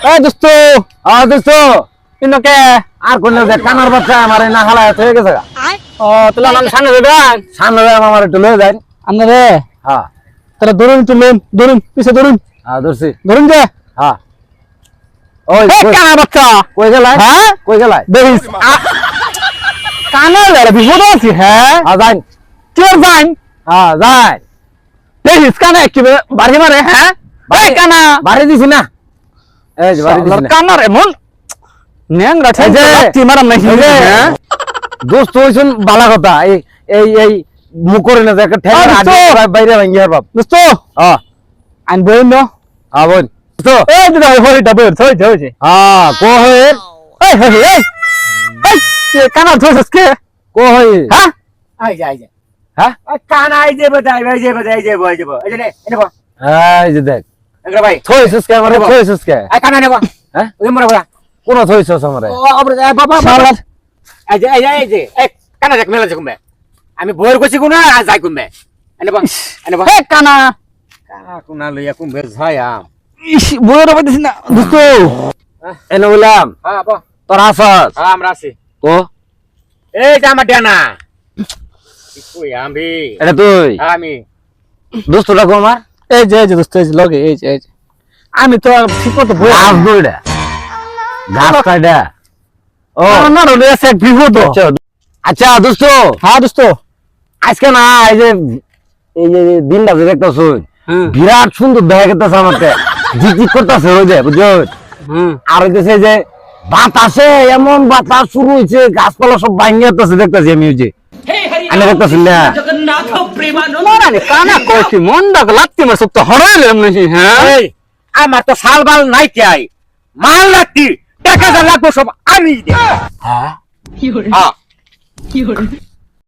এই দোস্ত দোস্ত ইনকে আর কোন কানার বাচ্চা আমার না হালা হয়ে গেছে ও তাহলে আমি সামনে যাবেন সামনে আমার একটু লয়ে যাই আন্দারে হ্যাঁ তাহলে ধরুন পিছে ধরুন ধরছি ধরুন যে হ্যাঁ ওই কানা বাচ্চা কই গেলাই হ্যাঁ কই গেলাই দেখিস কানা যারা বিপদ আছে হ্যাঁ যাই কে যান যাই দেখিস কানা কি বাড়ি মারে হ্যাঁ এই কানা বাড়ি দিছি না এই যে বাড়ি দিছি না কানার এমন ন্যাংরা এই যে ঠাই মারাম নাই হ্যাঁ দোস্ত হইছুন বালা কথা এই এই এই মুকরে না একটা ঠেলা বাইরে ভাঙ্গিয়ার বাপ দোস্ত হ্যাঁ আন বইন ন বল দোস্ত এই দিদা হই ডাবল হইছে কো হয়ে এই এই কানা ধরছস কে কো হয়ে হ্যাঁ আই যা হ্যাঁ কানা আই যে বদাই ভাই যে বদাই যে বই যে এই যে এনে কো এই যে দেখ এগরা ভাই থইছস কে আমারে থইছস কে আই কানা নে কো হ্যাঁ ওই মরা বড়া কোন থইছস আমারে ও আবরে বাবা বাবা এই যে এই কানা দেখ মেলা দেখুম আমি বইর কইছি কোনা আজ যাই কুমবে এনে কো হে কানা কানা কোনা লইয়া কুমবে যাইয়াম ইস বইর পাইছিস না দোস্ত এনে বললাম হ্যাঁ বাবা তোর আসস হ্যাঁ আমরা আছি ও এই যে আমার ডানা কই আমি এটা তুই আমি দোস্তটা কো আমার এই যে দোস্ত এই যে লগে এই যে আমি তো আর ঠিক মতো বই গাছ দইড়া গাছ কাটা ও না রে আছে এক বিপদ আচ্ছা দোস্ত হ্যাঁ দোস্ত আজকে না এই যে দিনটা যে দেখতেছ বিরাট সুন্দর দেখা গেতেছে আমাকে ঝিকঝিক করতেছে ওই যে বুঝছো আর হইতেছে যে বাতাসে এমন বাতাস শুরু হয়েছে গাছপালা সব ভাঙিয়ে যেতেছে দেখতেছি আমি ওই যে আমি দেখতেছি না কানা কইছি মন ডাক লাগতি মার সব তো হরাইলাম নাকি হ্যাঁ এই আমার তো সালবাল নাই চাই মাল লাগতি টাকা যা লাগবো সব আমি দে হ্যাঁ হ্যাঁ